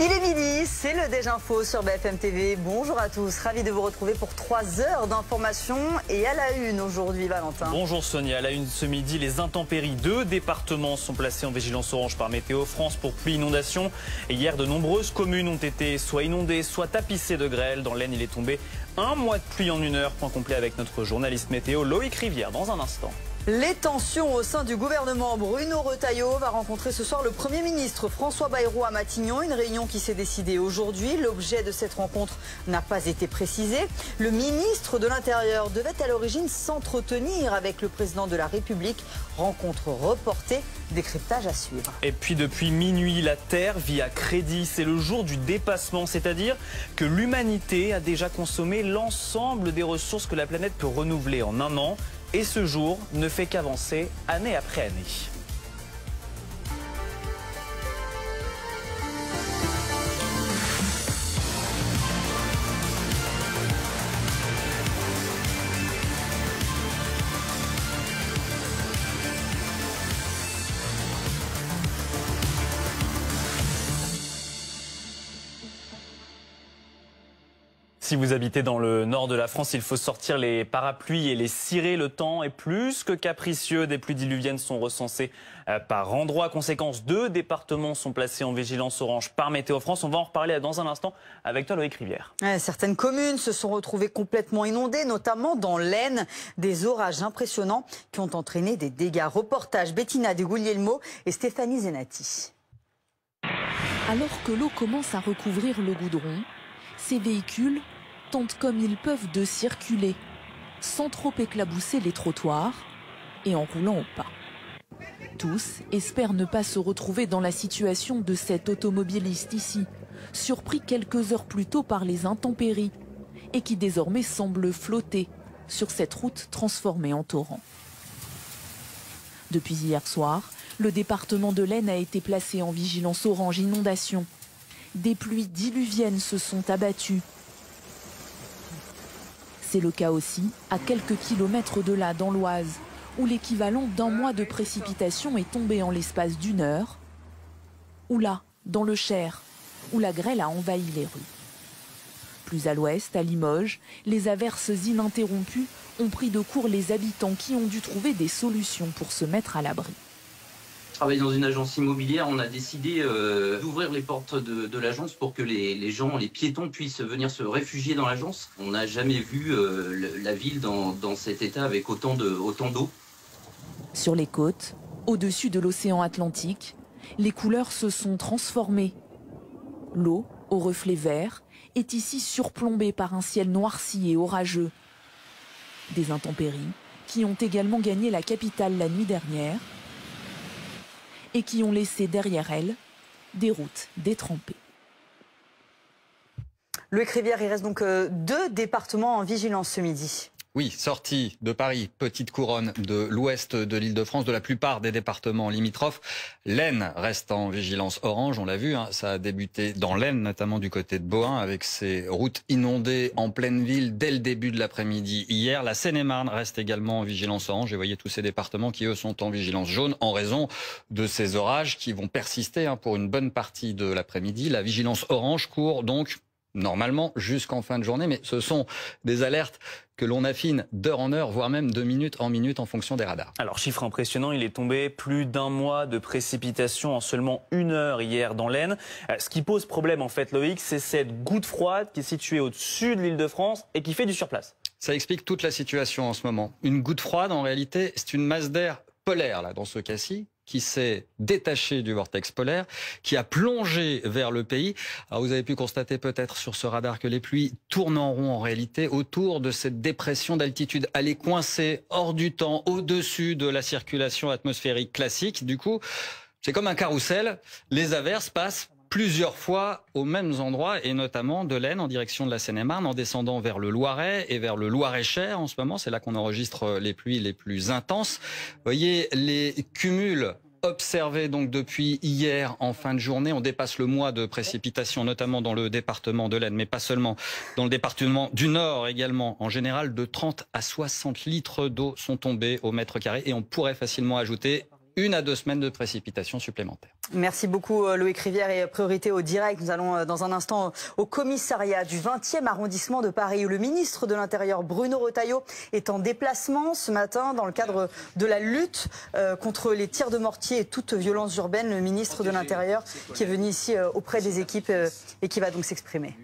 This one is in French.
Il est midi, c'est le Déj Info sur BFM TV. Bonjour à tous, ravi de vous retrouver pour 3 heures d'information. Et à la une aujourd'hui, Valentin. Bonjour Sonia, à la une ce midi, les intempéries. 2 départements sont placés en vigilance orange par Météo France pour pluie inondation. Et hier, de nombreuses communes ont été soit inondées, soit tapissées de grêle. Dans l'Aisne, il est tombé 1 mois de pluie en 1 heure. Point complet avec notre journaliste météo Loïc Rivière dans un instant. Les tensions au sein du gouvernement. Bruno Retailleau va rencontrer ce soir le Premier ministre François Bayrou à Matignon. Une réunion qui s'est décidée aujourd'hui. L'objet de cette rencontre n'a pas été précisé. Le ministre de l'Intérieur devait à l'origine s'entretenir avec le président de la République. Rencontre reportée, décryptage à suivre. Et puis depuis minuit, la Terre vit à crédit. C'est le jour du dépassement, c'est-à-dire que l'humanité a déjà consommé l'ensemble des ressources que la planète peut renouveler en 1 an. Et ce jour ne fait qu'avancer année après année. Si vous habitez dans le nord de la France, il faut sortir les parapluies et les cirés. Le temps est plus que capricieux. Des pluies diluviennes sont recensées par endroits. Conséquence, 2 départements sont placés en vigilance orange par Météo France. On va en reparler dans un instant avec toi, Loïc Rivière. Certaines communes se sont retrouvées complètement inondées, notamment dans l'Aisne. Des orages impressionnants qui ont entraîné des dégâts. Reportage Bettina de Guglielmo et Stéphanie Zenati. Alors que l'eau commence à recouvrir le goudron, ces véhicules tentent comme ils peuvent de circuler, sans trop éclabousser les trottoirs et en roulant au pas. Tous espèrent ne pas se retrouver dans la situation de cet automobiliste ici, surpris quelques heures plus tôt par les intempéries et qui désormais semble flotter sur cette route transformée en torrent. Depuis hier soir, le département de l'Aisne a été placé en vigilance orange inondation. Des pluies diluviennes se sont abattues. C'est le cas aussi à quelques kilomètres de là, dans l'Oise, où l'équivalent d'1 mois de précipitation est tombé en l'espace d'1 heure. Ou là, dans le Cher, où la grêle a envahi les rues. Plus à l'ouest, à Limoges, les averses ininterrompues ont pris de court les habitants qui ont dû trouver des solutions pour se mettre à l'abri. Je travaille dans une agence immobilière, on a décidé d'ouvrir les portes de l'agence pour que les gens, les piétons puissent venir se réfugier dans l'agence. On n'a jamais vu la ville dans cet état avec autant d'eau. Sur les côtes, au-dessus de l'océan Atlantique, les couleurs se sont transformées. L'eau, au reflet vert, est ici surplombée par un ciel noirci et orageux. Des intempéries qui ont également gagné la capitale la nuit dernière et qui ont laissé derrière elles des routes détrempées. Loïc Rivière, il reste donc 2 départements en vigilance ce midi. Oui, sortie de Paris, petite couronne de l'ouest de l'Île-de-France, de la plupart des départements limitrophes. L'Aisne reste en vigilance orange, on l'a vu, ça a débuté dans l'Aisne, notamment du côté de Bohain, avec ses routes inondées en pleine ville dès le début de l'après-midi hier. La Seine-et-Marne reste également en vigilance orange, et voyez tous ces départements qui, eux, sont en vigilance jaune en raison de ces orages qui vont persister pour une bonne partie de l'après-midi. La vigilance orange court donc normalement jusqu'en fin de journée, mais ce sont des alertes que l'on affine d'heure en heure, voire même de minute en minute en fonction des radars. Alors, chiffre impressionnant, il est tombé plus d'1 mois de précipitations en seulement 1 heure hier dans l'Aisne. Ce qui pose problème en fait, Loïc, c'est cette goutte froide qui est située au-dessus de l'Île-de-France et qui fait du surplace. Ça explique toute la situation en ce moment. Une goutte froide, en réalité, c'est une masse d'air polaire, là, dans ce cas-ci, qui s'est détaché du vortex polaire, qui a plongé vers le pays. Alors vous avez pu constater peut-être sur ce radar que les pluies tournent en rond en réalité autour de cette dépression d'altitude. Elle est coincée hors du temps, au-dessus de la circulation atmosphérique classique. Du coup, c'est comme un carrousel. Les averses passent plusieurs fois aux mêmes endroits, et notamment de l'Aisne en direction de la Seine-et-Marne, en descendant vers le Loiret et vers le Loir-et-Cher en ce moment. C'est là qu'on enregistre les pluies les plus intenses. Vous voyez les cumuls observés donc depuis hier en fin de journée. On dépasse le mois de précipitations, notamment dans le département de l'Aisne, mais pas seulement. Dans le département du Nord également, en général, de 30 à 60 litres d'eau sont tombés au mètre carré. Et on pourrait facilement ajouter 1 à 2 semaines de précipitations supplémentaires. Merci beaucoup Loïc Rivière et priorité au direct. Nous allons dans un instant au commissariat du 20e arrondissement de Paris où le ministre de l'Intérieur Bruno Retailleau est en déplacement ce matin dans le cadre de la lutte contre les tirs de mortier et toute violence urbaine. Le ministre de l'Intérieur qui est venu ici auprès des équipes et qui va donc s'exprimer.